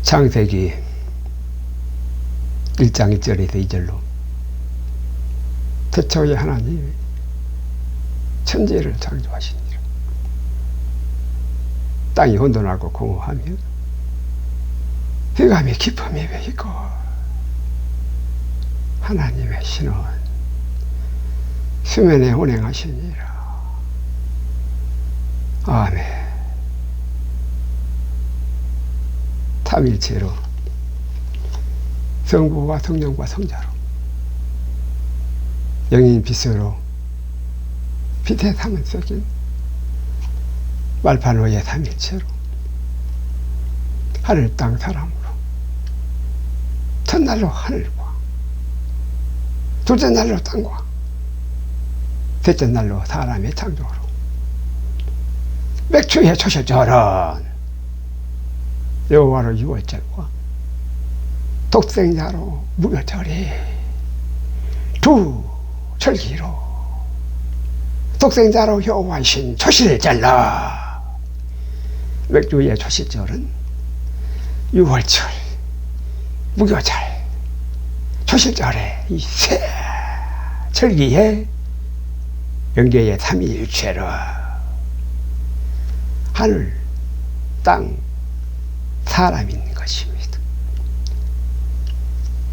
창세기 1장 1절에서 2절로 태초에 하나님이 천지를 창조하시니라. 땅이 혼돈하고 공허하며 흑암이 깊음이 베이고 하나님의 신은 수면에 운행하시니라. 아멘. 삼일체로 성부와 성령과 성자로 영인 빛으로 빛의 삼은 섞인 말판 위에 삼일체로 하늘 땅 사람으로 첫날로 하늘과 둘째 날로 땅과 셋째 날로 사람의 창조로 맥주의 초실절은 여호와로 유월절과 독생자로 무교절이 두 절기로 독생자로 여호와이신 초실절로 맥주의 초실절은 유월절, 무교절, 초실절의 이 세 절기에 영계의 삼위일체로 하늘, 땅, 사람인 것입니다.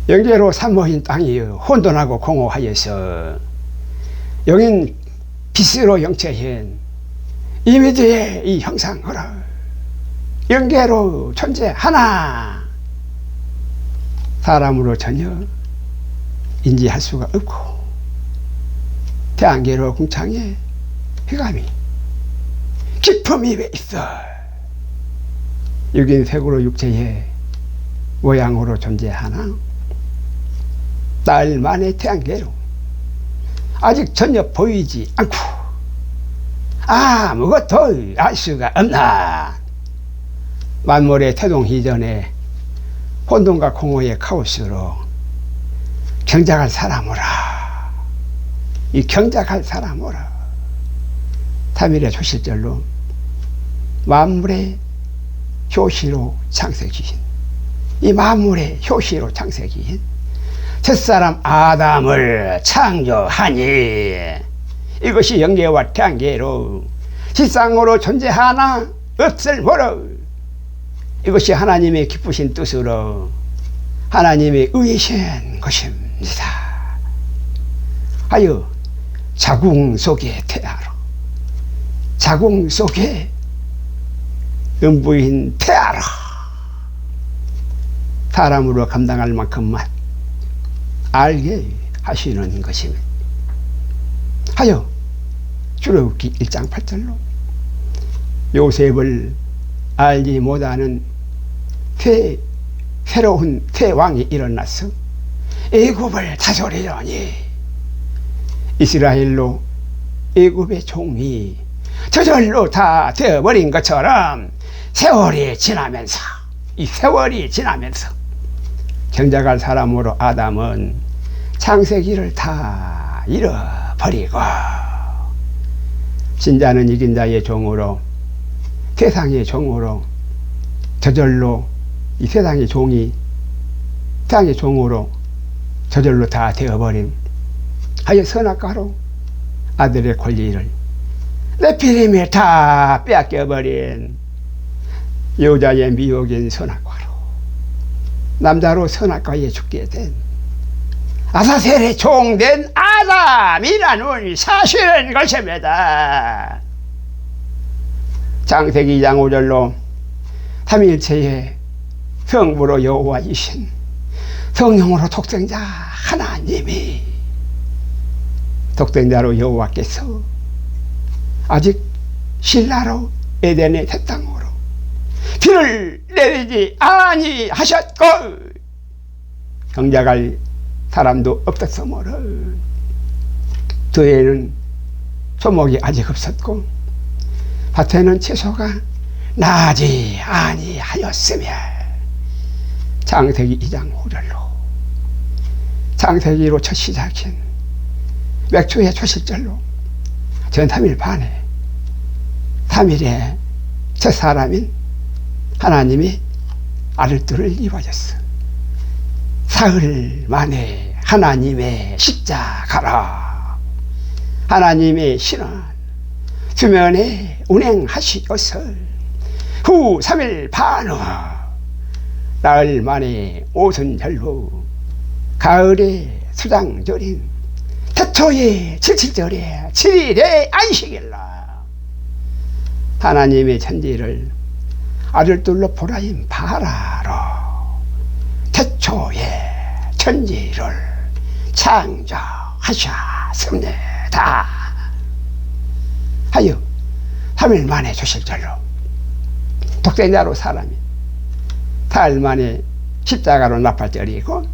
영계로 삼모인 땅이 혼돈하고 공허하여서 영인 빛으로 영체한 이미지의 이 형상으로 영계로 존재 하나 사람으로 전혀 인지할 수가 없고 태안계로 궁창에 흑암이 깊음이 왜 있어 육인색으로 육체의 모양으로 존재하나 딸만의 태양계로 아직 전혀 보이지 않고 아무것도 알 수가 없나. 만물의 태동 이전에 혼돈과 공허의 카오스로 경작할 사람으라. 이 경작할 사람으라. 삼일의 초실절로 만물의 효시로 창세기인 이 만물의 효시로 창세기인 첫사람 아담을 창조하니 이것이 영계와 태양계로 실상으로 존재하나 없을 모로 이것이 하나님의 기쁘신 뜻으로 하나님의 의이신 것입니다. 하여 자궁 속에 태아로 자궁 속에 음부인 태아라 사람으로 감당할 만큼만 알게 하시는 것입니다. 하여 출애굽기 1장 8절로 요셉을 알지 못하는 새로운 태왕이 일어나서 애굽을 다스리려니 이스라엘로 애굽의 종이 저절로 다 되어버린 것처럼 세월이 지나면서 이 세월이 지나면서 경작할 사람으로 아담은 창세기를 다 잃어버리고 진자는 이긴 자의 종으로 세상의 종으로 저절로 이 세상의 종이 세상의 종으로 저절로 다 되어버린 하여 선악과로 아들의 권리를 네피림에 다 빼앗겨버린 여자의 미혹인 선악과로 남자로 선악과에 죽게 된 아사셀의 종된 아담이라는 사실은 것입니다. 창세기 2장 5절로 삼위일체의 성부로 여호와이신 성령으로 독생자 하나님이 독생자로 여호와께서 아직 신라로 에덴의 새 땅으로 비를 내리지 아니하셨고 경작할 사람도 없었으므로 들에는 초목이 아직 없었고 밭에는 채소가 나지 아니하였으며 창세기 2장 5절로 창세기로 첫 시작인 맥주의 초실절로 전 3일 반에 3일에 첫 사람인 하나님이 아들들을 입어줬어. 사흘 만에 하나님의 십자가라. 하나님의 신은 수면에 운행하시어서 후 3일 반 후 나흘 만에 오순절로 가을의 수장절인 태초의 77절에 7일의 안식일라. 하나님의 천지를 아들들로 보라임 바라로 태초의 천지를 창조하셨습니다 하여 3일 만에 조실절로 독생자로 사람이 사흘 만에 십자가로 나팔절이고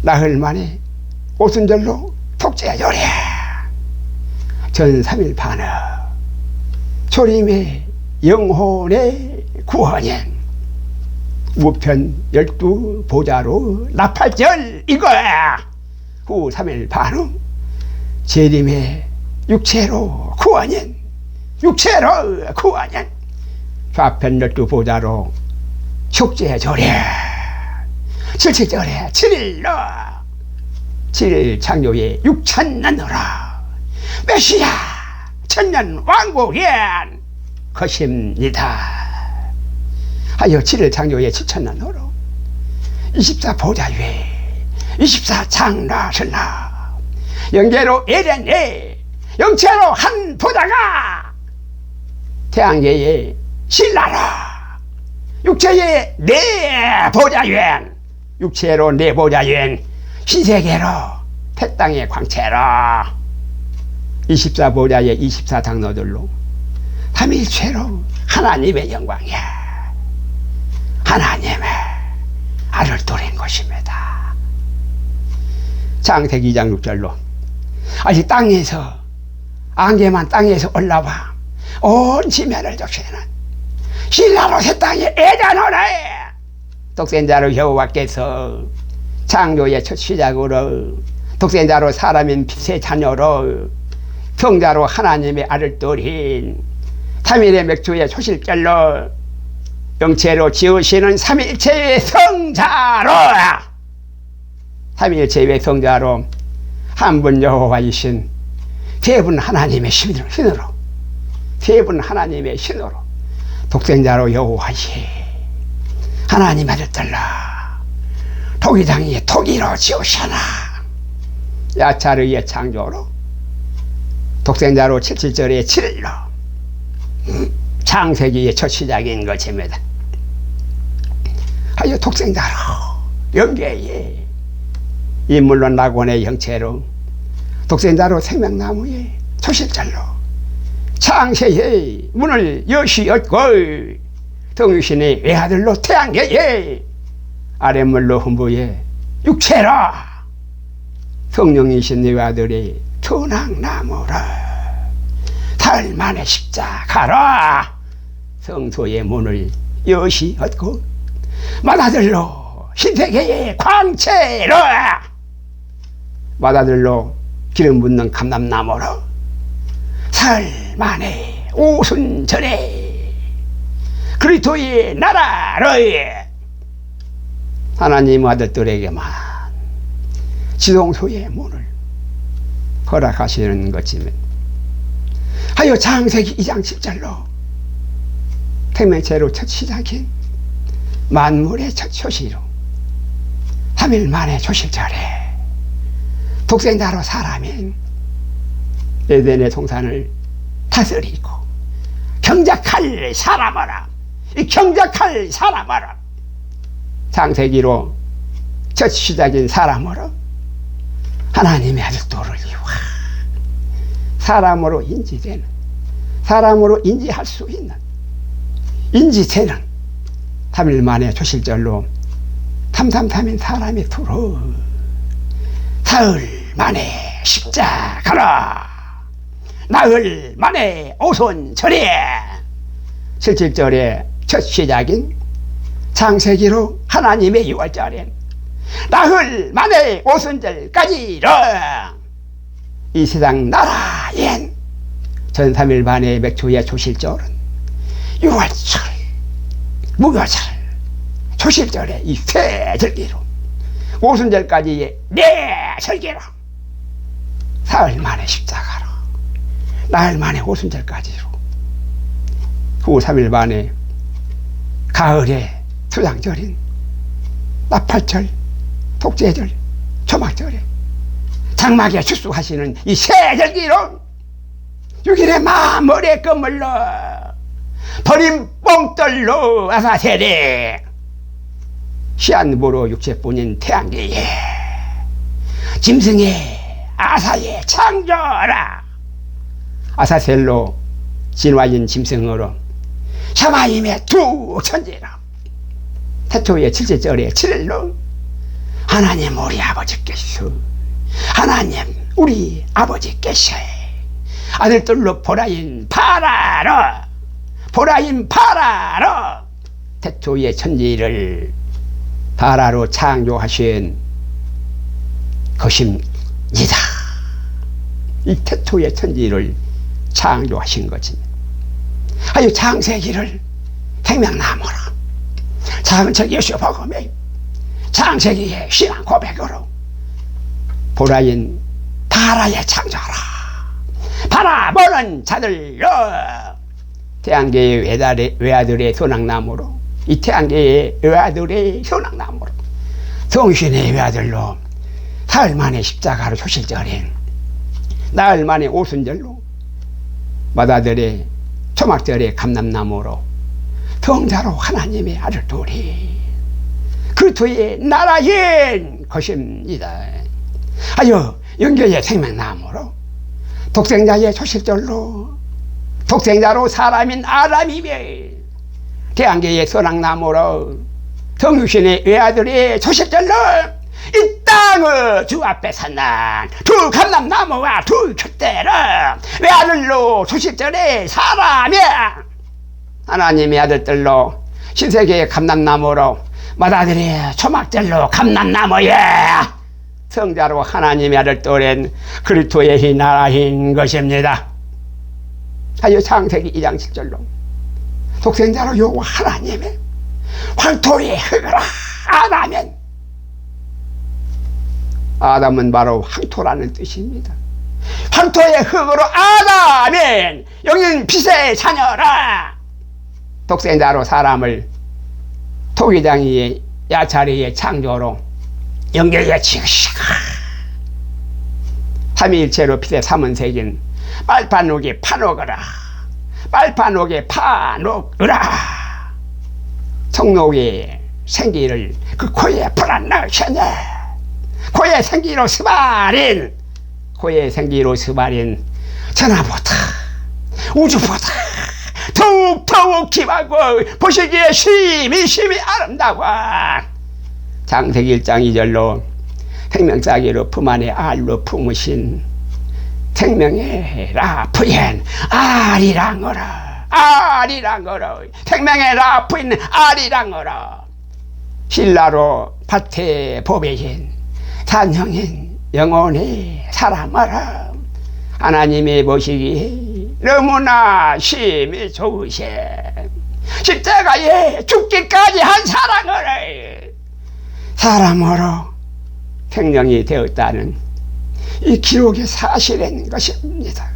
나흘 만에 오순절로 독재절이 전 3일 반을 초림의 영혼의 구원인 우편 12보좌로 나팔절 이거야. 후 3일 반 후 재림의 육체로 구원인 육체로 구원인 좌편 12보좌로 축제절에 77절에 7일로 7일 창조의 6천년으로 메시아 천년 왕국인 것입니다 하여 7일 창조의 7천년으로 24보좌 위에 24장로슬라 영계로 에덴에 영체로 한 보좌가 태양계의 신라라 육체의 네 보좌위엔 육체로 네 보좌위엔 신세계로 태땅의 광채로 24보좌의 24장로들로 삼일체로 하나님의 영광이야. 하나님의 아들들인 것입니다. 창세기 2장 6절로 아직 땅에서 안개만 땅에서 올라와 온 지면을 적시는 신라로 새 땅에 애단하네. 독생자로 여호와께서 창조의 첫 시작으로 독생자로 사람인 빛의 자녀로 성자로 하나님의 아들들인 3일의 맥주의 초실절로 영체로 지으시는 삼일체의 성자로 삼일체의 성자로 한 분 여호와이신 세 분 하나님의 신으로 세 분 하나님의 신으로 독생자로 여호와시 하나님 아들들로 토기장에 토기로 지으셔나 야차르의 창조로 독생자로 77절에 7일로 창세기의 첫 시작인 것입니다. 하여 독생자로 영계에 인물로 낙원의 형체로 독생자로 생명나무의 초실절로 창세의 문을 여시었고 성육신의 외아들로 태양계에 아랫물로 hum부의 육체로 성령이신 외아들의 천황나무라 사흘 만에 십자가로 성소의 문을 여시었고 맏아들로 신세계의 광채로 맏아들로 기름 붓는 감람나무로 사흘 만에 오순절에 그리스도의 나라로 하나님 아들들에게만 지동소의 문을 허락하시는 것이면 하여 창세기 2장 10절로 생명체로 첫 시작인 만물의 첫 초시로 3일 만에 초실절에 독생자로 사람인 에덴의 동산을 다스리고 경작할 사람아라 이 경작할 사람아라 창세기로 첫 시작인 사람으로 하나님의 아들들을 이와 사람으로 인지되는 사람으로 인지할 수 있는 인지되는 3일 만에 초실절로 탐탐탐인 사람이 들어 사흘 만에 십자가라 나흘 만에 오순절에 77절에 첫 시작인 창세기로 하나님의 6월절에 나흘 만에 오순절까지로 이 세상 나라엔 전 3일 만에 맥주의 초실절은 6월절 무교절 초실절에 이 세 절기로 오순절까지의 네 절기로 사흘 만에 십자가로 나흘 만에 오순절까지로 후 3일 만에 가을에 수장절인 나팔절, 독재절, 초막절에 장막에 출숙하시는 이 세 절기로 6일에 마머리에 껌을로 버린 뽕떨로 아사세례 시한부로 육체뿐인 태양계에 짐승의 아사에 창조라 아사셀로 진화인 짐승으로 샤마임의 두 천지라 태초의 7제절에 7일로 하나님 우리 아버지께서 하나님 우리 아버지께서 아들들로 보라인 파라로 태초의 천지를 파라로 창조하신 것입니다. 이 태초의 천지를 창조하신 것입니다. 아유 창세기를 생명나무로 작은 책 예수복음에 창세기의 신앙 고백으로 보라인 파라의 창조라 바라보는 자들로 태양계의 외아들의 소낙나무로 이 태양계의 외아들의 소낙나무로 성신의 외아들로 사흘 만에 십자가로 초실절에 나흘 만에 오순절로 마다들의 초막절의 감람나무로 성자로 하나님의 아들 둘이 그 뒤에 나라인 것입니다. 아유 영계의 생명나무로 독생자의 초실절로 독생자로 사람인 아람이며 태양계의 소낙나무로 성유신의 외아들의 초실절로 이 땅의 주 앞에 산난 두 감람나무와 두 촛대로 외아들로 초실절에 사람이야 하나님의 아들들로 신세계의 감람나무로 마다들의 초막절로 감람나무야 성자로 하나님의 아들들은 그리스도의 나라인 것입니다. 하여 창세기 2장 7절로 독생자로 요 하나님의 황토에 흙으라 아담은 바로 황토라는 뜻입니다. 황토의 흙으로 아담은 영인 빛의 자녀라 독생자로 사람을 토기장이의 야차리의 창조로 영계의 지으시가 삼위일체로 빛의 삼은색인 빨판옥에 판옥으라 빨판옥에 판옥으라 청록의 생기를 그 코에 불어넣으셨네 코에 생기로 스바린 코에 생기로 스바린 천하보다 우주보다 더욱 기하고 보시기에 심히 아름다워 창세기 1장 2절로 생명사기로 품 안에 알로 품으신 생명의 라프인 아리랑어로 생명의 라프인 아리랑어로 신라로 밭의 보배인 산형인 영혼의 사람으로 하나님의 보시기에 너무나 심히 좋으세 십자가에 죽기까지 한 사람으로 생명이 되었다는 이 기록의 사실인 것입니다.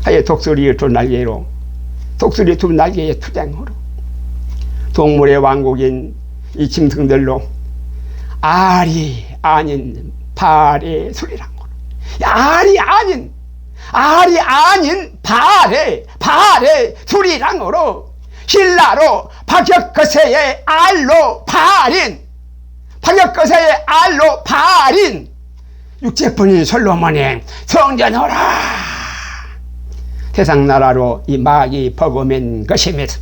하여 독수리 두 날개의 투쟁으로 동물의 왕국인 이 짐승들로 알이 아닌 발의 소리랑으로 알이 아닌 발의 소리랑으로 신라로 박혁거세의 알로 발인 육체뿐인 솔로몬의 성전으로라 세상 나라로 이 마귀 버거맨 것입니다.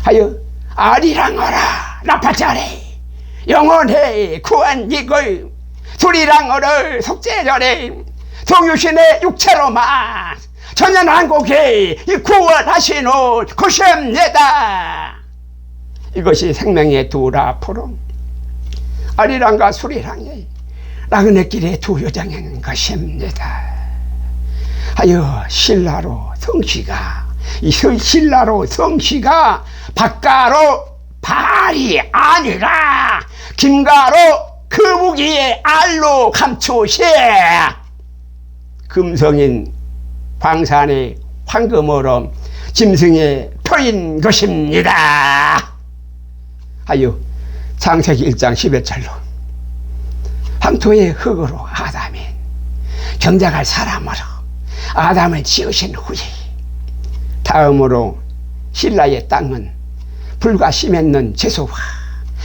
하여 아리랑어라 나팔절에 영혼의 구원 이걸 소리랑어를 속죄절에 성유신의 육체로만 천연왕국에 구원하시는 것입니다. 이것이 생명의 두 라프로 아리랑과 수리랑이 나그네길의 두 여정인 것입니다. 하여 신라로 성씨가 바깥으로 발이 아니라 김가로 거북이의 알로 감추시 금성인 광산의 황금으로 짐승에 터인 것입니다. 하여 창세기 1장 11절로 황토의 흙으로 아담이 경작할 사람으로 아담을 지으신 후에 다음으로 신라의 땅은 불과 씨 맺는 채소와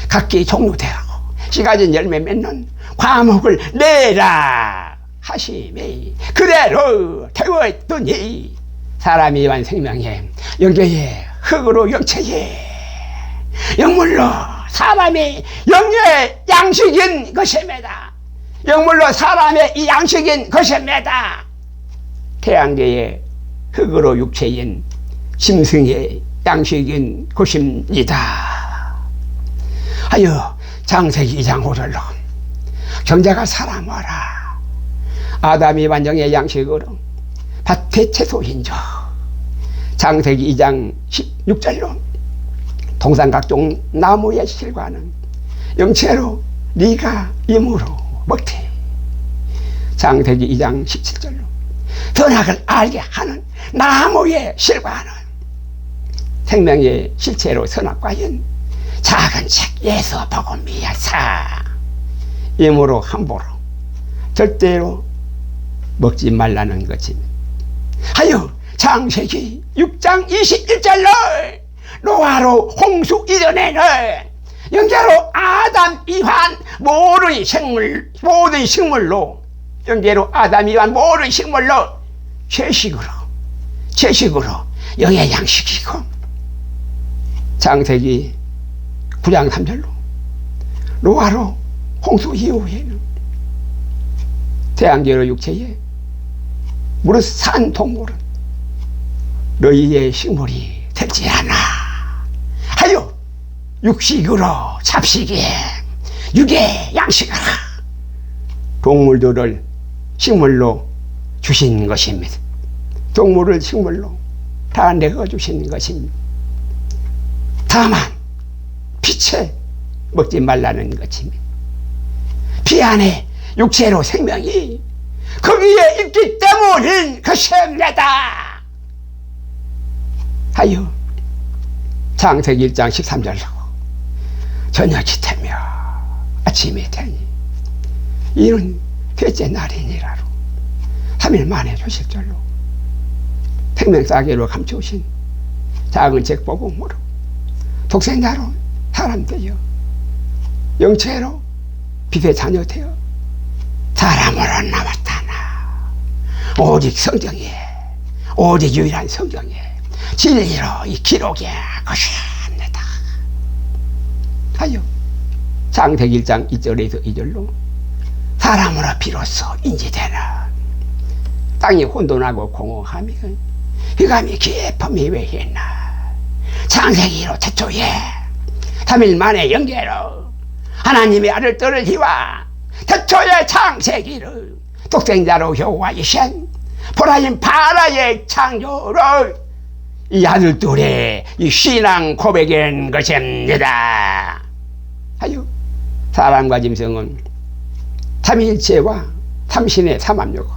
각기 종류대로 씨 가진 열매 맺는 과목을 내라 하시매 그대로 되었더니 사람이 만 생명에 영계의 흙으로 영체에 영물로 사람의 영의 양식인 것입니다. 영물로 사람의 이 양식인 것입니다. 태양계의 흙으로 육체인 짐승의 양식인 것입니다. 하여 창세기 2장 5절로 경자가 사람어라 아담이 완정의 양식으로 밭의 채소인저 창세기 2장 16절로 동산 각종 나무의 실과는 영체로 네가 임으로 먹되 창세기 2장 17절로 선악을 알게 하는 나무의 실과는 생명의 실체로 선악과인 작은 책 예수 복음이야사 임으로 함부로 절대로 먹지 말라는 것입니다. 하여 창세기 6장 21절로 노아로 홍수 이전에는 영계로 아담 이환 모든 식물로 영계로 아담 이환 모든 식물로 채식으로 영의 양식이고 창세기 9장 3절로 노아로 홍수 이후에는 태양계로 육체에 무릇 산 동물은 너희의 식물이 되지 않아 하여 육식으로 잡식에 육의 양식하라 동물들을 식물로 주신 것입니다. 동물을 식물로 다 내어 주신 것입니다. 다만 피채 먹지 말라는 것입니다. 피 안에 육체로 생명이 거기에 있기 때문인 것입니다. 하여 창세기 1장 13절로 저녁이 되며 아침이 되니 이는 셋째 날이니라로 3일 만에 주실 줄로 생명사계로 감추신 작은 책 복음으로 독생자로 사람 되어 영체로 빛의 자녀 되어 사람으로 나왔다나 오직 성경에 오직 유일한 성경에 진리로 이 기록의 것입니다. 하여 창세기 1장 1절에서 2절로 사람으로 비로소 인지되는 땅이 혼돈하고 공허함이 흑암이 깊음이 외했나 창세기로 태초에 3일 만에 영계로 하나님의 아들 떨어지와 태초의 창세기를 독생자로 여호와이신 보라인 바라의 창조를 이 아들들의 이 신앙 고백인 것입니다. 하여 사람과 짐승은 삼위일체와 삼신의 삼합력으로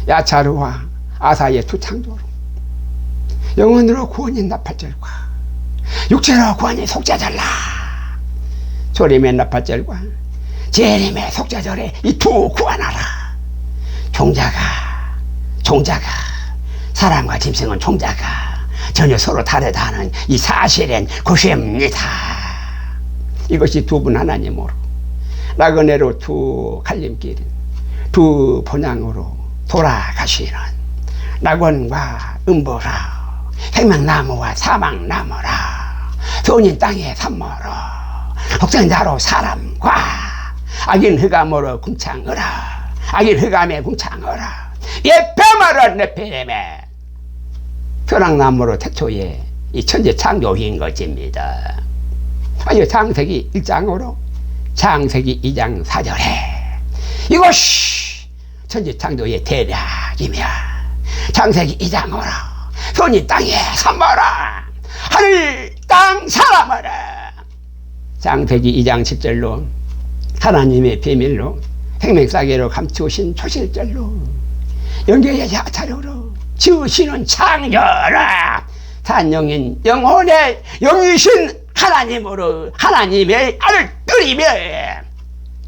야차르와 아사의 두 창조로 영혼으로 구원이 나팔절과 육체로 구원이 속죄절라 조림의 나팔절과 재림의 속죄절에 이 두 구원하라. 종자가 사람과 짐승은 종자가 전혀 서로 다르다는 이 사실은 것입니다. 이것이 두 분 하나님으로 나그네로 두 갈림길 두 본향으로 돌아가시는 낙원과 음보라 생명나무와 사망나무라 선인 땅의 산모라 독생자로 사람과 악인 흑암으로 궁창하라 악인 흑암에 궁창하라 예패마라 네페레메 편악나무로 태초에 이 천재 창조인 것입니다. 아니 창세기 1장으로 창세기 2장 4절에 이것이 천지 창조의 대략이며 창세기 2장으로 선이 땅에 산모라 하늘 땅 사람으로 창세기 2장 7절로 하나님의 비밀로 생명사계로 감추신 초실절로 영계의 야차로로 지으시는 창조라 산영인 영혼의 영이신 하나님으로 하나님의 알을 드리며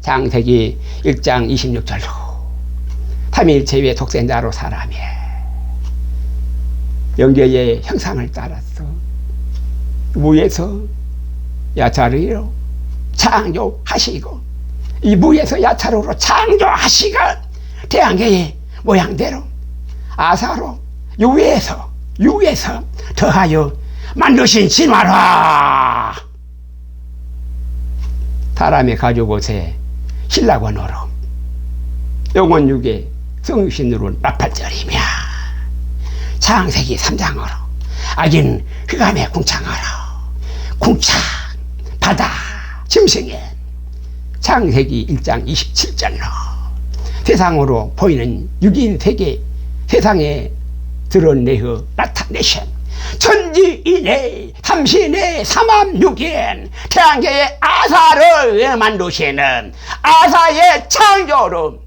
창세기 1장 26절로 삼위일체의 독생자로 사람이 영계의 형상을 따라서 무에서 야차로로 창조하시고 이 무에서 야차로로 창조하시고 태양계의 모양대로 아사로 유에서 더하여 만드신 진화라. 사람의 가죽옷에 신라권으로 영원육의 성육신으로 나팔절이며 창세기 3장으로 악인 흑암의 궁창으로 궁창 바다 짐승에 창세기 1장 27절로 세상으로 보이는 육인 세계 세상에 드러내어 나타내신 천지인의 삼신의 삼합육인 태양계의 아사를 만드시는 아사의 창조로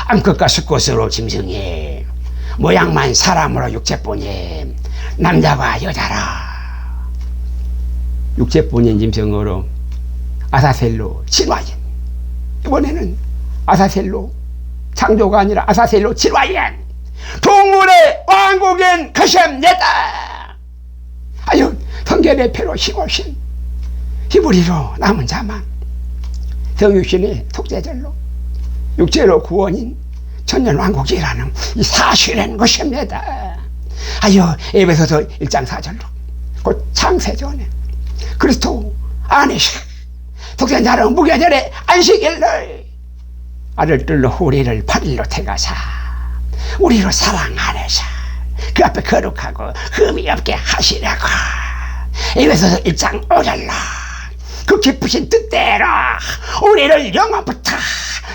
암컷과 수컷으로 짐승이 모양만 사람으로 육체뿐인 남자와 여자라 육체뿐인 짐승으로 아사셀로 진화인 이번에는 아사셀로 창조가 아니라 아사셀로 진화인 동물의 왕국인 것입니다. 아유 성결의 표로 힘오신 히브리로 남은 자만 성육신의 속죄절로 육체로 구원인 천년왕국이라는 이 사실인 것입니다. 아유 에베소서 1장 4절로 곧 창세전에 그리스도 안에서 독생자는 무교절에 안식일을 아들 뜰로 우리를 8일로 태가사 우리로 사랑 안에서 그 앞에 거룩하고 흠이 없게 하시려고 에베소서 1장 5절로 그 깊으신 뜻대로 우리를 영원부터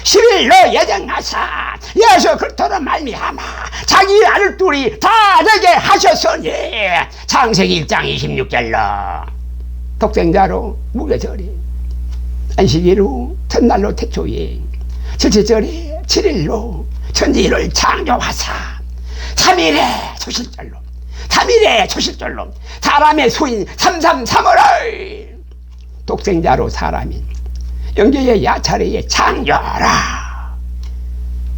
10일로 예정하사 예수 그리스도로 말미암아 자기 아들 둘이 다 되게 하셨으니 창세기 1장 26절로 독생자로 무교절이 안식일로 첫날로 태초에 첫째절에 7일로 천지를 창조하사 3일의 초실절로 사람의 수인 333을 독생자로 사람인 영계의 야차례의 창조라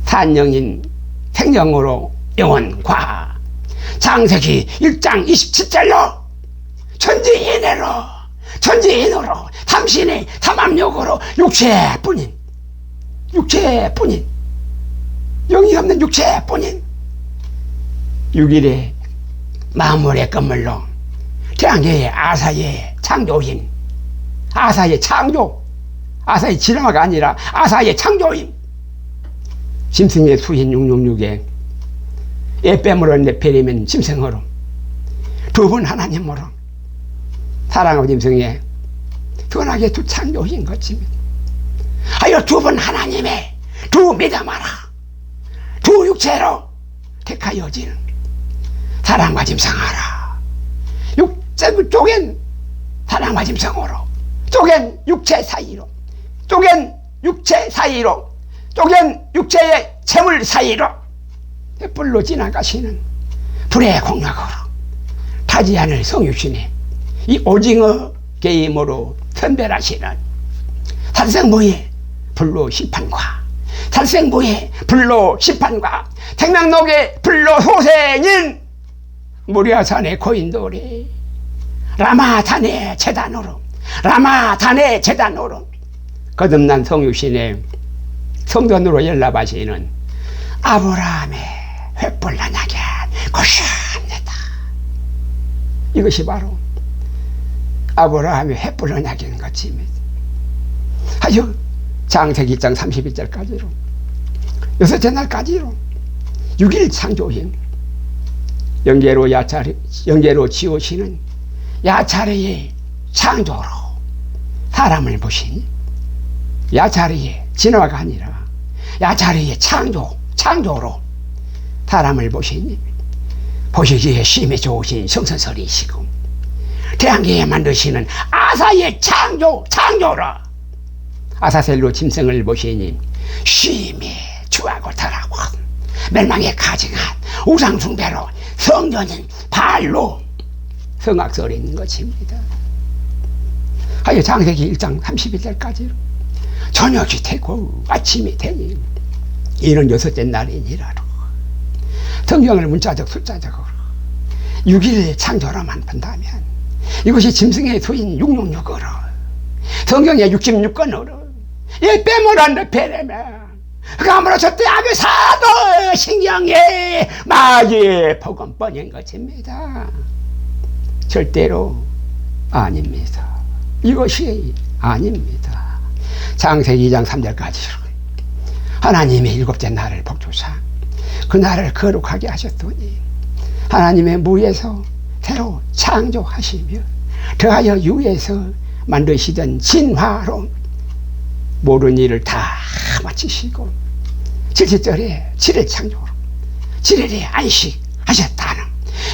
산영인 생명으로 영원과 창세기 1장 27절로 천지인으로 삼신의 삼합육으로 육체뿐인 영이 없는 육체뿐인 6일의 만물의 건물로 태양계의 아사의 창조인 아사의 진화가 아니라 아사의 창조인 짐승의 수인 666에 예뱀으로 네페림은 짐승으로 두 분 하나님으로 사랑하고 짐승의 선하게 두 창조인 것입니다. 하여 두 분 하나님의 두 믿음하라 두 육체로 택하여지는 사랑과 짐승하라 육체 쪼갠 사랑과 짐승으로 쪼갠 육체 사이로 쪼갠 육체의 재물 사이로 횃불로 지나가시는 불의 공력으로 타지 않을 성육신의 이 오징어 게임으로 선별하시는 살생부의 불로 심판과 생명록의 불로 소생인 무리아산의 고인돌이 라마단의 재단으로 거듭난 성육신의 성전으로 연락하시는 아브라함의 횃불 언약의 것입니다. 이것이 바로 아브라함의 횃불 언약인 것입니다. 아주 창세기 2장 31절까지로 여섯째 날까지로 6일 창조인 영계로 지으시는 야차례의 창조로 사람을 보시니 야차례의 진화가 아니라 야차례의 창조로 사람을 보시니 보시기에 심히 좋으신 성선설이시고 태양계에 만드시는 아사의 창조라. 아사셀로 짐승을 보시니 심히 추하고 더라고 멸망에 가증한 우상숭배로 성전인 발로 성악설에 있는 것입니다. 하여 창세기 1장 31절까지로 저녁이 되고 아침이 되니 이는 여섯째 날이니라로 성경을 문자적 숫자적으로 6일 창조로만 본다면 이것이 짐승의 수인 666으로 성경의 66권으로 이 빼물한 베레면 그러므로 저때 아베 사도 신경에 마귀의 복음뿐인 것입니다. 절대로 아닙니다. 이것이 아닙니다. 창세기 2장 3절까지 하나님의 일곱째 날을 복주사 그 날을 거룩하게 하셨더니 하나님의 무에서 새로 창조하시며 더하여 유에서 만드시던 진화로 모든 일을 다 마치시고 7절에 7일 창조로 7일에 안식하셨다는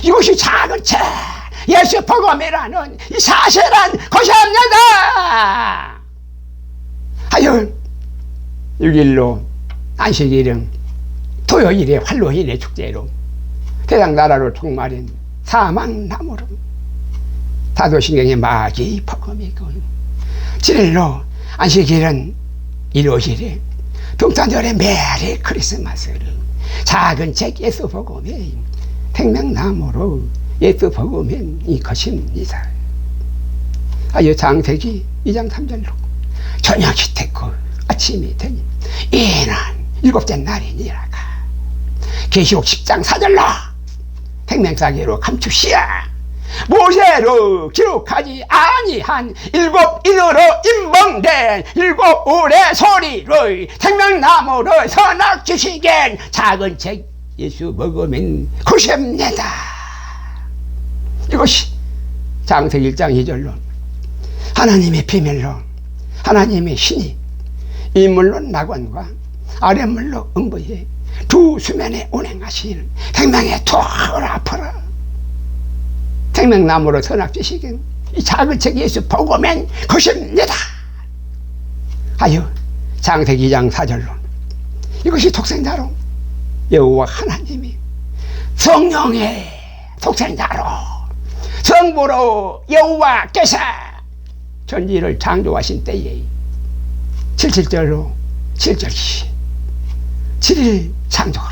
이것이 작은 책 예수 복음이라는 이 사실한 것입니다. 하여 6일로 안식일은 토요일에 할로윈의 축제로 세상 나라로 총말인 사망나무로 사도신경의 마귀 복음이고 7일로 안식일은 일요일에 동탄절의 메리 크리스마스를 작은 책 예수 복음의 생명나무로 예수 복음인 이 것입니다. 하여 창세기 2장 3절로 저녁이 됐고 아침이 되니 이는 일곱째 날이니라가 계시록 10장 4절로 생명사기로 감추시야 모세로 기록하지 아니한 일곱 인으로 임명된 일곱 울의 소리를 생명나무로 선악 주시겐 작은 책 예수 먹으면 것입니다. 이것이 창세기 1장 2절로 하나님의 비밀로 하나님의 신이 이물로 낙원과 아랫물로 음부에 두 수면에 운행하시는 생명의 도를 앞으로 생명나무로 선악주시긴 이 작은 책 예수 복음엔 것입니다. 하여 창세기 2장 4절로 이것이 독생자로 여호와 하나님이 성령의 독생자로 성부로 여호와께서 전지를 창조하신 때에 77절로 7절이 7일 창조로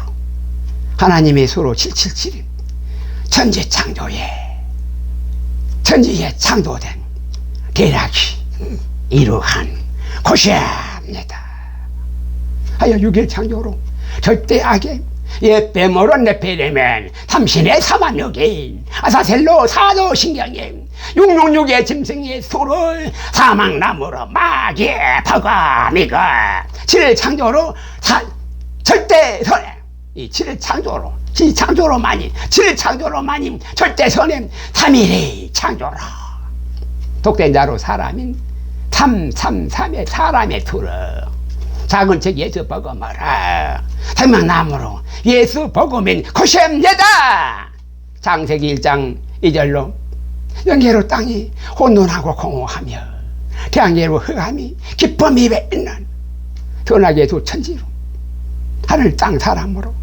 하나님의 수로 777일 천지 천지에 창조된 대략이 이러한 것입니다. 하여 6일 창조로 절대 악의 예빼모론 네페레멘 삼신의 사만역인 아사셀로 사도신경에 666의 짐승의 수를 사망나무로 마귀의 버거미고 7일 창조로 절대선에 이 7일 창조로 이 창조로만이 7일 창조로만이 절대선에 3일의 창조로 독생자로 사람인 333의 사람의 수를 작은 책 예수 복음하라 생명나무로 예수 복음인 것입니다. 창세기 1장 2절로 영계로 땅이 혼돈하고 공허하며 태양계로 흑암이 깊은 입에 있는 선악의 두 천지로 하늘 땅 사람으로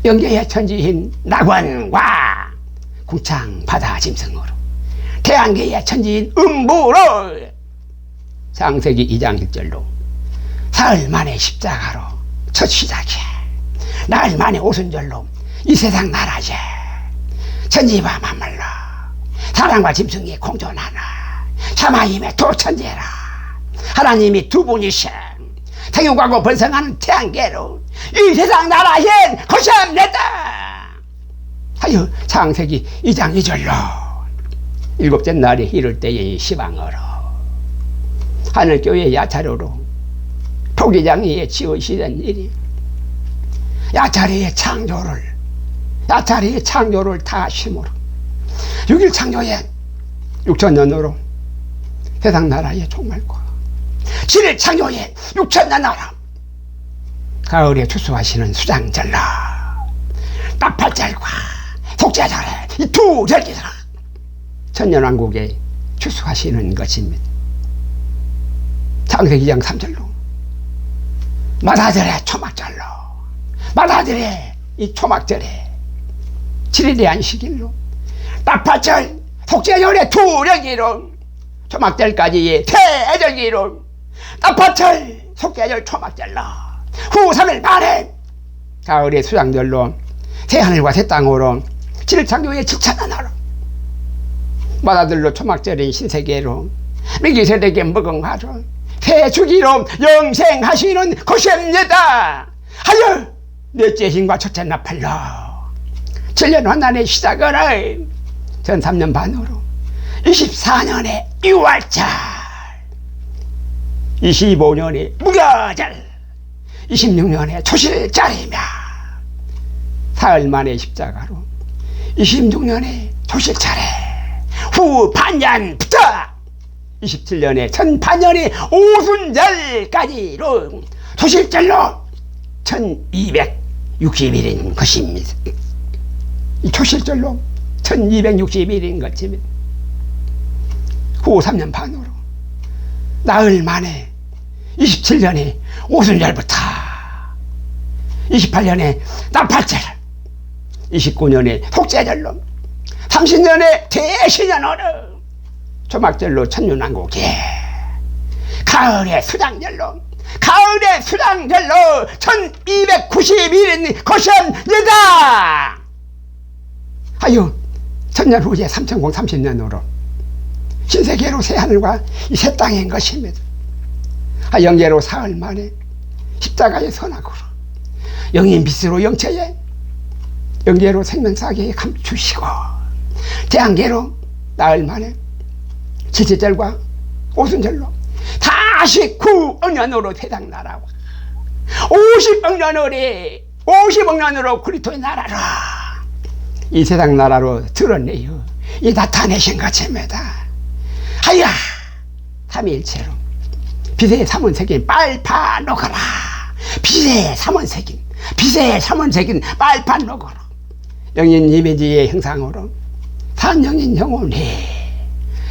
영계의 천지인 낙원과 궁창 바다 짐승으로 태양계의 천지인 음부로 창세기 2장 1절로 사흘 만에 십자가로 첫 시작이야. 나흘 만에 오순절로 이 세상 나라에 천지와 만물로 사람과 짐승이 공존하나 샤마임의 두 천재라 하나님이 두 분이신 태육하고 번성하는 태양계로 이 세상 나라엔 것입니다. 하여 창세기 2장 2절로 일곱째 날에 이를 때에 시방으로 하늘교회 야차로로 토기장에 지으시던 일이 야차리의 창조를 다 심으로 6일 창조에 6천년으로 세상 나라에 종말고 7일 창조에 6천년 나라 가을에 추수하시는 수장절로 나팔절과 속죄절에 이 두 절기라 천년왕국의 추수하시는 것입니다. 창세기 2장 3절로 마다들의 초막절로, 마다들의 이 초막절에 7일의 안식일로, 나팔절 속죄절의 두령기로, 초막절까지의 대절기로, 나팔절 속죄절 초막절로, 후 3일 만에 가을의 수장절로, 새하늘과 새 땅으로, 7일 창조의 7천년으로, 마다들로 초막절인 신세계로, 미기세대께 무궁하로, 새 주기로 영생하시는 것입니다. 하여 넷째 신과 첫째 나팔로 7년 환난의 시작을 전 3년 반으로 24년의 6월절, 25년의 무교절, 26년의 초실절이며 사흘 만에 십자가로 26년의 초실절에 후 반년부터 27년에 천반년의 오순절까지로 초실절로 1260일인 것입니다. 이 초실절로 1260일인 것입니다. 후 3년 반으로 나흘 만에 27년에 오순절부터 28년에 나팔절, 29년에 속죄절로, 30년에 대신년으로 초막절로 천년왕국에, 가을의 수장절로 1290일인 것입니다. 하여 천년 후에 3030년으로 신세계로 새하늘과 이 새 땅인 것입니다. 영계로 사흘 만에 십자가의 선악으로, 영인 빛으로 영체에, 영계로 생명사계에 감추시고, 대한계로 나흘 만에 칠칠절과 오순절로 다시 9억년으로 세상 나라와 50억년으로 그리스도의 나라로, 이 세상 나라로 드러내요 이 나타내신 것입니다. 하여 삼위일체로 빛의 삼원색인 빨파 녹아라, 빛의 삼원색인 빨파 녹아라, 영인 이미지의 형상으로 산영인 영혼이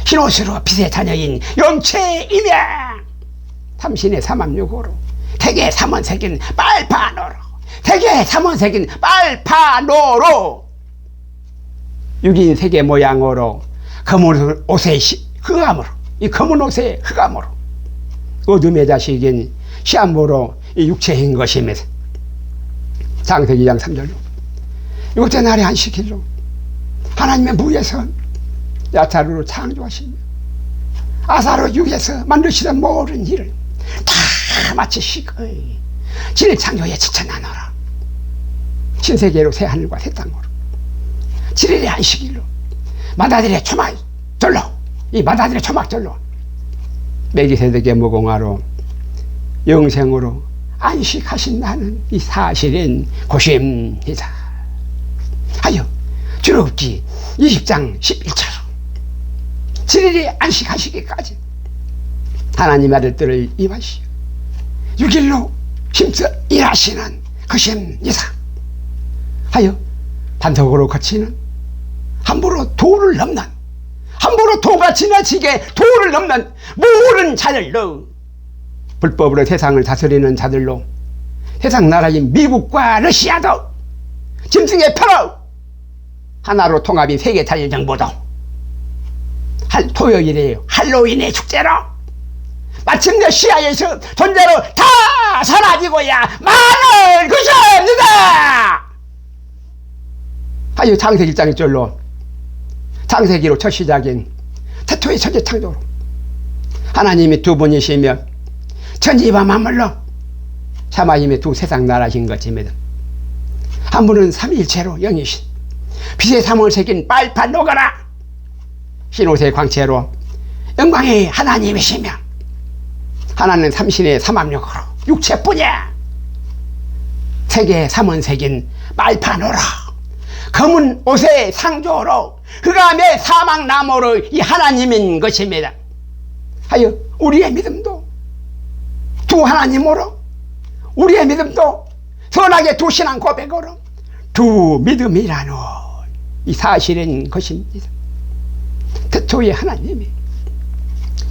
흰옷으로 빛의 자녀인 영체이며, 삼신의 삼합육으로 태계 삼원색인 빨파노로, 태계 삼원색인 빨파노로, 육인 세계 모양으로 검은 옷의 흑암으로, 이 검은 옷의 흑암으로 어둠의 자식인 시암으로 이 육체인 것입니다. 창세기 2장 3절로 일곱째 날의 안식일로 하나님의 무에서 야차루로 창조하시며 아사로 육에서 만드시던 모든 일을 다 마치시고 7일 창조의 지천나노라, 신세계로 새 하늘과 새 땅으로 7일의 안식일로 마다들의 초막절로, 이 마다들의 초막절로 mel기세덱의 무공화로 영생으로 안식하신다는 이 사실인 것입니다. 하여 출애굽기 20장 11절로 7일에 안식하시기까지 하나님의 아들들을 임하시어 6일로 힘써 일하시는 것입니다. 하여 반석으로 거치는, 함부로 도를 넘는, 함부로 도가 지나치게 도를 넘는 모든 자들로, 불법으로 세상을 다스리는 자들로, 세상 나라인 미국과 러시아도 짐승의 표로 하나로 통합인 세계 자율정부도 토요일에 할로윈의 축제로 마침내 시야에서 존재로 다 사라지고야 말을 그십니다. 하여 창세기 1장 1절로 창세기로 첫 시작인 태초의 천지 창조로 하나님이 두 분이시며 천지와 만물로 샤마임의 두 세상 나라신 것입니다. 한 분은 삼위일체로 영이신 빛의 삼을 새긴 빨판 녹아라 흰옷의 광채로 영광의 하나님이시며, 하나는 삼신의 삼합력으로 육체뿐이야 세계 삼원 새긴 빨판으로 검은 옷의 상조로 흑암의 사막나무로 이 하나님인 것입니다. 하여 우리의 믿음도 두 하나님으로, 우리의 믿음도 선하게 두 신앙 고백으로 두 믿음이라는 이 사실인 것입니다. 태초의 하나님이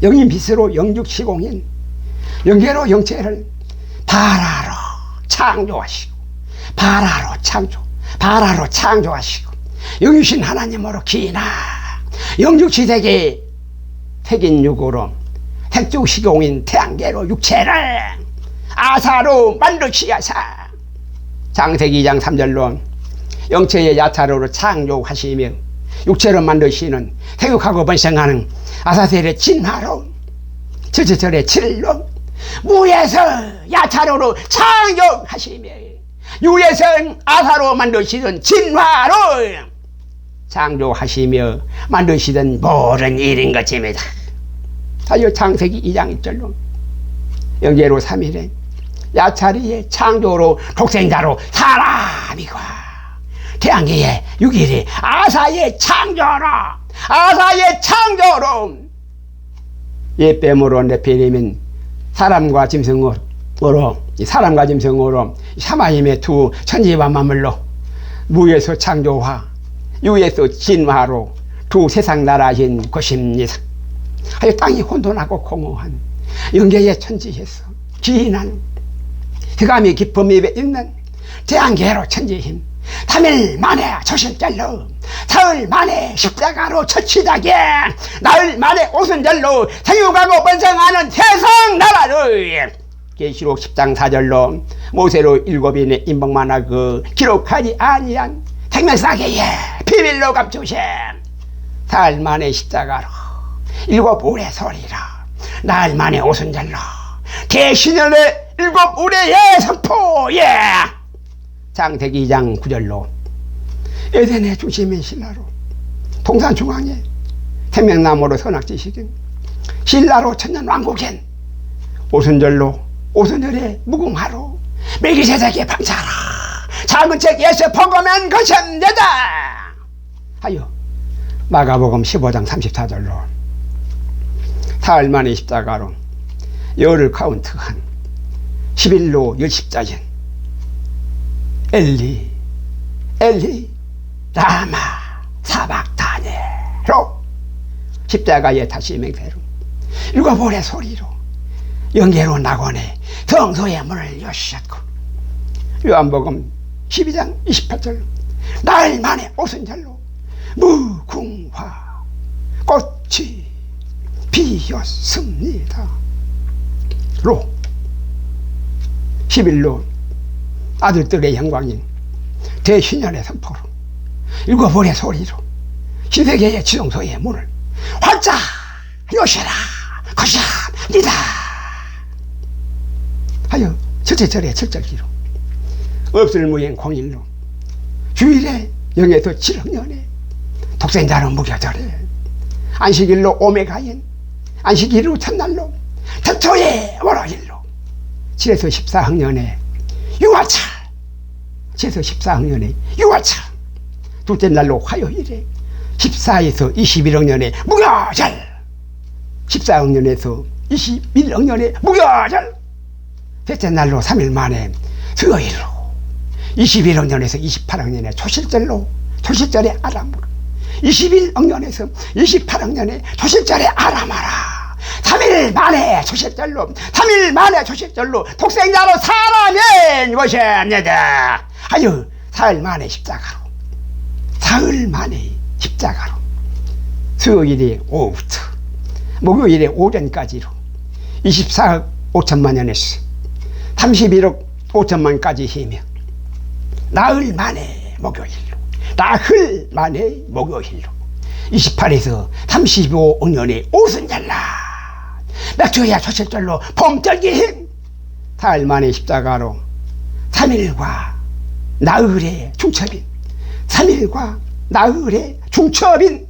영인 빛으로 영육시공인 영계로 영체를 발하로 창조하시고 발하로 창조하시고 영유신 하나님으로 기나 영육시대계 택인육으로 택조시공인 태양계로 육체를 아사로 만드시야사 장세기 2장 3절로 영체의 야타로로 창조하시며 육체로 만드시는 태육하고 번성하는 아사셀의 진화로 절제절의 7로 무에서 야차로로 창조하시며 유에서 아사로 만드시던 진화로 창조하시며 만드시던 모든 일인 것입니다. 사요 창세기 2장 1절로 영계로 3일에 야차리의 창조로 독생자로 사람이고 태양계의 6일에 아사의 창조로 옛뱀으로 네피림인 사람과 짐승으로 샤마임의 두 천지와 만물로 무에서 창조화 유에서 진화로 두 세상 나라인 것입니다. 하여 땅이 혼돈하고 공허한 영계의 천지에서 기인한 흑암의 깊음 입에 있는 태양계로 천지인 3일 만에 저실절로 사흘 만에 십자가로 처치다게 나흘 만에 오순절로 생육하고 번성하는 세상 나라를 계시록 10장 4절로 모세로 7인의 인복만하 그 기록하지 아니한 생명사계에 비밀로 감추신 사흘 만에 십자가로 7우레 소리라 나흘 만에 오순절로 계시년의 7우레의 선포에 장세기 2장 9절로 에덴의 중심인 신라로 동산 중앙에 생명나무로 선악지식인 신라로 천년왕국인 오순절에 무궁화로 멜기세덱의 방차라 작은 책 예수 포고면 것입니다 하여 마가복음 15장 34절로 사흘 만에 십자가로 열흘 카운트한 11로 열십자인 엘리 라마 사박다니로 십자가에 다시 맹세로 7우레 소리로 영계로 낙원에 성소의 문을 여셨고 요한복음 12장 28절로 나흘 만에 오순절로 무궁화 꽃이 피었습니다 로 11로 아들들의 영광인 대신년의 선포로 7우레 소리로 신세계의 지성소의 문을 활짝 여시라 것이옵니다 하여 첫째절의 7절기로 없을 무행 공일로 주일에 0에서 7학년에 독생자로 무교절에 안식일로 오메가인 안식일로 첫날로 특초의 월요일로 7에서 14학년에 유월절 7에서 14학년에 유월절 둘째 날로 화요일에 14에서 21학년에 무교절 14학년에서 21학년에 무교절 셋째 날로 3일 만에 수요일로 21학년에서 28학년에 초실절에 아람으로 21학년에서 28학년에 초실절에 아람하라 3일 만에 초실절로 독생자로 사람인 것입니다 하여 사흘 만에 십자가로 수요일에 오후부터 목요일에 오전까지로 24억 5천만 년에서 31억 5천만까지 힘이며 나흘 만에 목요일로 28에서 35억 년에 오순절날 맥주야 초실절로 봄절기 힘 사흘 만에 십자가로 3일과 나흘의 중첩인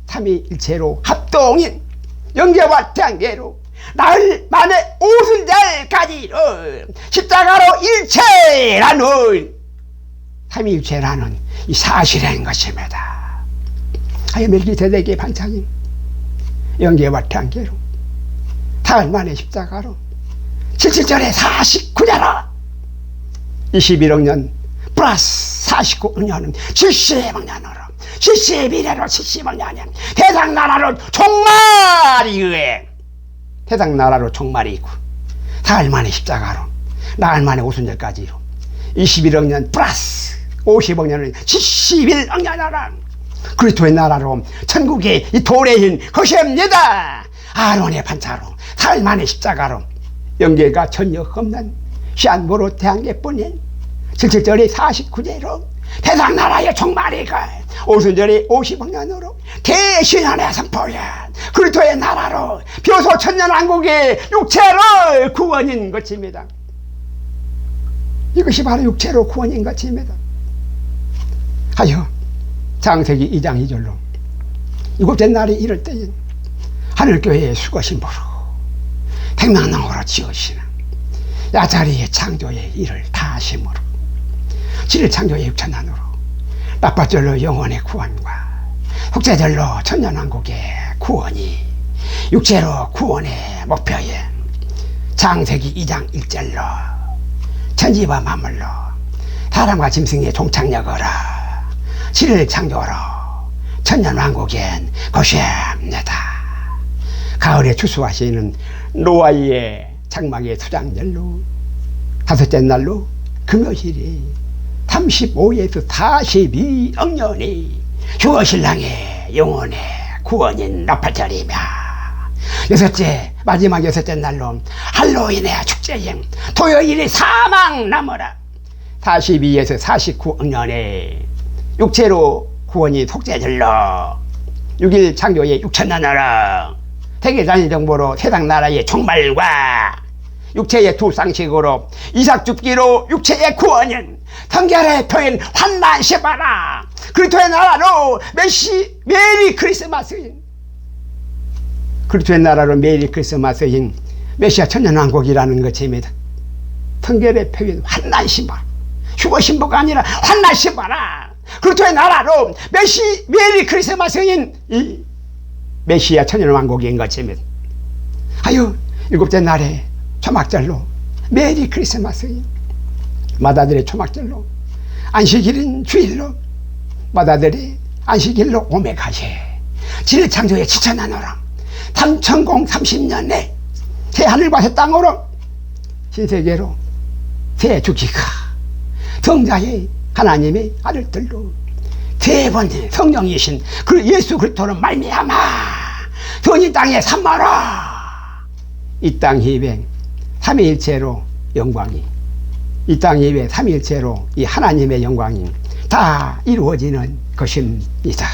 삼위일체로 합동인 영계와 태양계로 나흘 만에 오순절까지로 십자가로 일체라는 삼위일체라는 이 사실인 것입니다. 하여 멜기세덱의 반창인 영계와 태양계로 사흘 만에 십자가로 77절에 49자로 21억 년 플러스 49억 년은 70억 년으로 71회로 70억 년은 대상나라로 총말이 의해 세상 나라로 종말이고, 사흘 만에 십자가로, 나흘 만에 오순절까지로 21억 년 플러스 50억 년은 71억 년 나라, 그리스도의 나라로 천국의 이 도래인 것입니다. 아론의 반차로 사흘 만에 십자가로 영계가 전혀 없는 시한부로 대한계뿐인 77절이 49제로 세상 나라의 종말이고, 오순절이 50억 년으로 대신하의 선포한 그리스도의 나라로 비로소 천년왕국의 육체로 구원인 것입니다. 이것이 바로 육체로 구원인 것입니다. 하여 창세기 2장 2절로 일곱째 날이 이럴 때엔 하늘교회의 수거신부로 생명능으로 지으시는 야자리의 창조의 일을 다하심으로, 7일 창조의 육천난으로 나팔절로 영혼의 구원과 속죄절로 천년왕국의 구원이 육체로 구원의 목표인 창세기 2장 1절로 천지와 만물로 사람과 짐승의 종착역으로 7일 창조로 천년왕국인 것입니다. 가을에 추수하시는 노아의 장막의 수장절로 다섯째 날로 금요일이 35에서 42억 년이 주어신랑의 영혼의 구원인 나팔절이며, 여섯째 마지막 여섯째 날로 할로윈의 축제인 토요일이 사망 나무라 42에서 49억 년에 육체로 구원이 속죄절로 6일 창조의 육천나라로 세계단위 정보로 세상 나라의 종말과 육체의 두 쌍식으로 이삭 죽기로 육체의 구원인 성결의 표현 환난시바라 그리스도의 나라로 메리 크리스마스인, 그리스도의 나라로 메리 크리스마스인 메시아 천년왕국이라는 것입니다. 성결의 표현 환난시바라, 휴거신부가 아니라 환난시바라 그리스도의 나라로 메리 크리스마스인 이 메시아 천년왕국인 것입니다. 하여 일곱째 날에 초막절로 메리 크리스마스인, 마다들의 초막절로 안식일인 주일로 마다들의 안식일로 오메가시 7일 창조의 지천하노로 3030년에 새 하늘과 새 땅으로 신세계로 새 주기가 성자의 하나님의 아들들로 세 번째 성령이신 그 예수 그리스도로 말미암아 전이 땅에 삼마로 이 땅 희백 삼위일체로 영광이, 이 땅 이외 삼위일체로 이 하나님의 영광이 다 이루어지는 것입니다.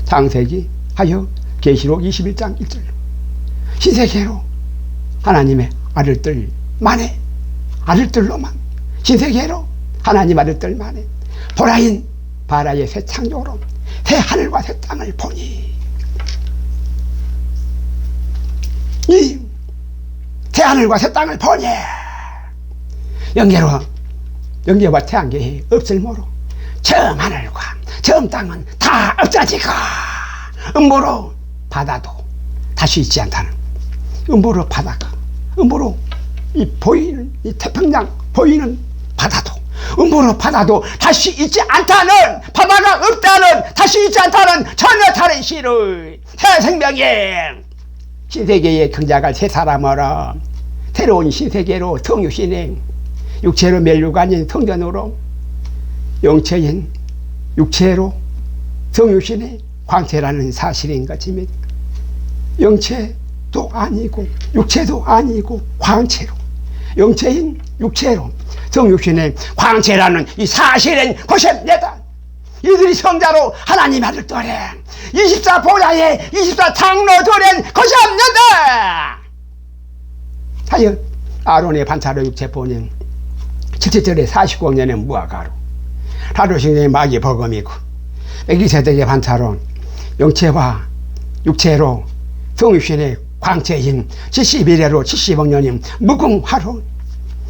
창세기 하여 계시록 21장 1절로 신세계로 하나님의 아들들만의 아들들로만, 신세계로 하나님 아들들만의 보라인 바라의 새 창조로 새 하늘과 새 땅을 보니, 이 새 하늘과 새 땅을 보니 영계와 태양계에 없을모로 처음 하늘과 처음 땅은 다 없어지고 음보로 바다도 다시 있지 않다는, 음보로 바다가, 음보로 이 보이는 이 태평양 보이는 바다도, 음보로 바다도 다시 있지 않다는, 바다가 없다는, 다시 있지 않다는 전혀 다른 시를 새 생명에 신세계에 경작할 새 사람으로 새로운 신세계로 성육신행 육체로 멸류가 아닌 성전으로 영체인 육체로 성육신의 광채라는 사실인 것입니다. 영체도 아니고 육체도 아니고 광채로, 영체인 육체로 성육신의 광채라는 이 사실인 것입니다. 이들이 성자로 하나님 아들들의 24보좌의 24장로들인 것입니다. 하여 아론의 반차로 육체 본인 7절에 49억 년의 무화과로 하루신의 마귀 버금이고 멜기세덱의 반차로 영체와 육체로 성육신의 광채인 71회로 70억 년인 무궁화로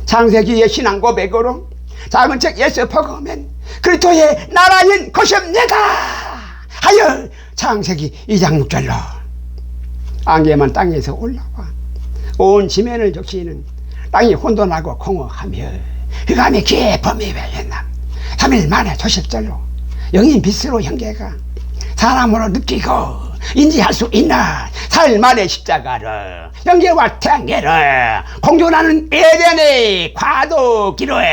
창세기의 신앙 고백으로 작은 책 예수 버금엔 그리스도의 나라인 것입니다. 하여 창세기 2장 6절로 안개만 땅에서 올라와 온 지면을 적시는 땅이 혼돈하고 공허하며 흑암의 깊음이 외연남 3일 만에 조실절로 영인 빛으로 형제가 사람으로 느끼고 인지할 수 있는 사흘 만의 십자가를, 영계와 태양계를 공존하는 에덴의 과도기로에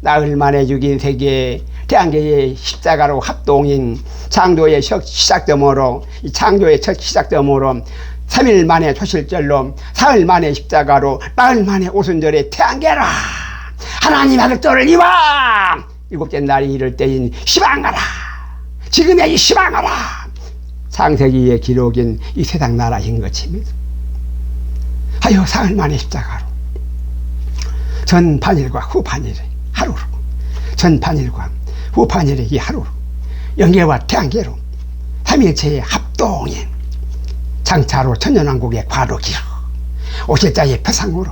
나흘 만에 죽인 세계 태양계의 십자가로 합동인 창조의 시작점으로, 이 창조의 첫 시작점으로 3일 만에 초실절로, 사흘 만에 십자가로, 나흘 만에 오순절의 태양계라 하나님 아들 또를 이와 일곱째 날이 이를 때인 시방하라, 지금의 이 시방하라, 창세기의 기록인 이 세상 나라인 것입니다. 하여 사흘 만에 십자가로, 전 반일과 후 반일의 하루로, 전 반일과 후 반일의 이 하루로, 영계와 태양계로 삼일체의 합동인 장차로 천년왕국의 과도기로, 오실자의 표상으로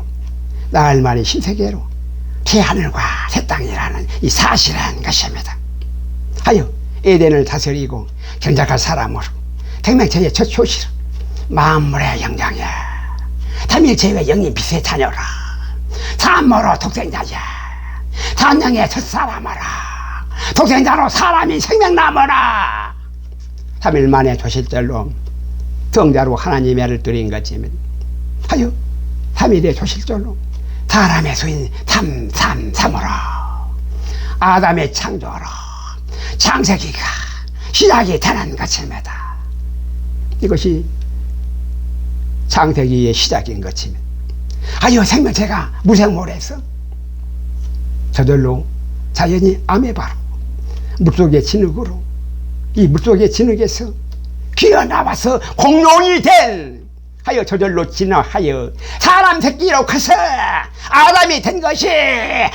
나흘 만의 신세계로 새하늘과 새 땅이라는 이 사실한 것입니다. 하여 에덴을 다스리고 경작할 사람으로 생명체의 첫 효시로 만물의 영장이야, 삼일체의 영인 빛의 자녀라, 산모로 독생자야, 산영의 첫사람아라, 독생자로 사람이 생명나무라, 3일 만에 조실절로 성자로 하나님의 아를 드린 것입니다. 하여 3일의 조실절로 사람의 수인 333으로 아담의 창조로 창세기가 시작이 되는 것입니다. 이것이 창세기의 시작인 것입니다. 하여 생명체가 무생물에서 저절로 자연이 아메바로 물속의 진흙으로, 이 물속의 진흙에서 기어나와서 공룡이 된, 하여 저절로 진화하여 사람 새끼로 커서 아담이 된 것이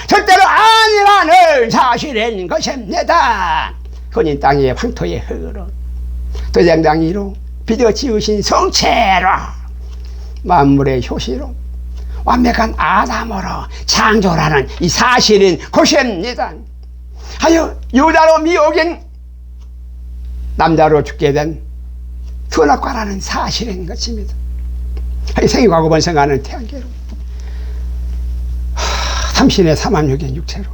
절대로 아니라는 사실인 것입니다. 혼인 땅의 황토의 흙으로 도장장이로 빚어 지으신 성체로 만물의 효시로 완벽한 아담으로 창조라는 이 사실인 것입니다. 하여 여자로 미혹인 남자로 죽게 된 선악과라는 사실인 것입니다. 생이과거 번성하는 태양계로 삼신의 삼합육인 육체로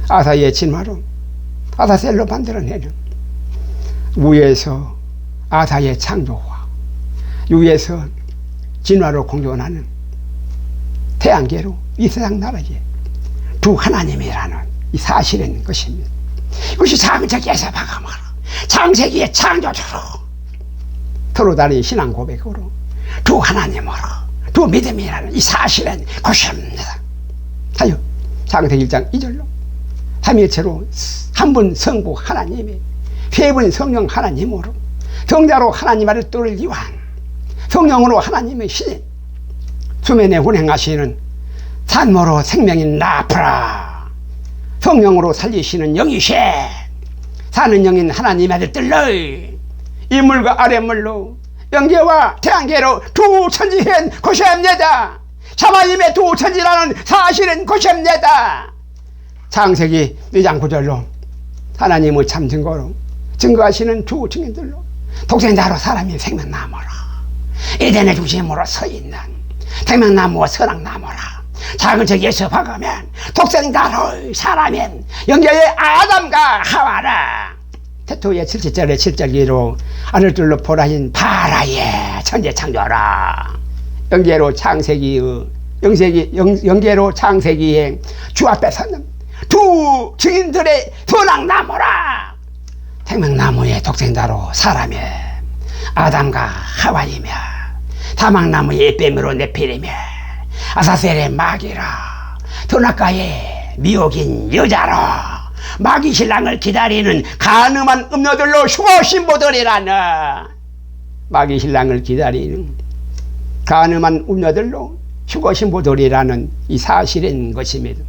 아사의 진화로 아사셀로 만들어내는 위에서 아사의 창조와 위에서 진화로 공존하는 태양계로 이 세상 나라에 두 하나님이라는 이 사실인 것입니다. 이것이 창세기에서 봐가마라 창세기의 창조주로 서로 다른 신앙 고백으로 두 하나님으로 두 믿음이라는 이 사실은 것입니다. 하여 창세기 1장 2절로 삼위일체로 한 분 성부 하나님이 세 분 성령 하나님으로 성자로 하나님 아를 또를 이완 성령으로 하나님의 신인 수면에 운행하시는 산모로 생명인 라프라 성령으로 살리시는 영이신 사는 영인 하나님 아들 뜰러 이물과 아랫물로 영계와 태양계로 두 천지인 것입니다. 참하님의 두 천지라는 사실은 것입니다. 창세기 2장 9절로 하나님의 참 증거로 증거하시는 두 증인들로 독생자로 사람이 생명나무라 에덴의 중심으로 서 있는 생명나무와 선악나무라 작은 저기에서 봐가면 독생자로 사람인 영계의 아담과 하와라 태토의 77절의 7절기로 하늘 둘러 보라인 바라의 천재 창조라 영계로 창세기의 영계로 창세기의 주 앞에 서는 두 증인들의 선악나무라 생명나무의 독생자로 사람의 아담과 하와이며 사막나무의 뱀으로 네피리며 아사셀의 마귀라 선악과의 미혹인 여자로 마귀 신랑을 기다리는 간음한 음녀들로 휴거 신부들이라는 마귀 신랑을 기다리는 간음한 음녀들로 휴거 신부들이라는 이 사실인 것입니다.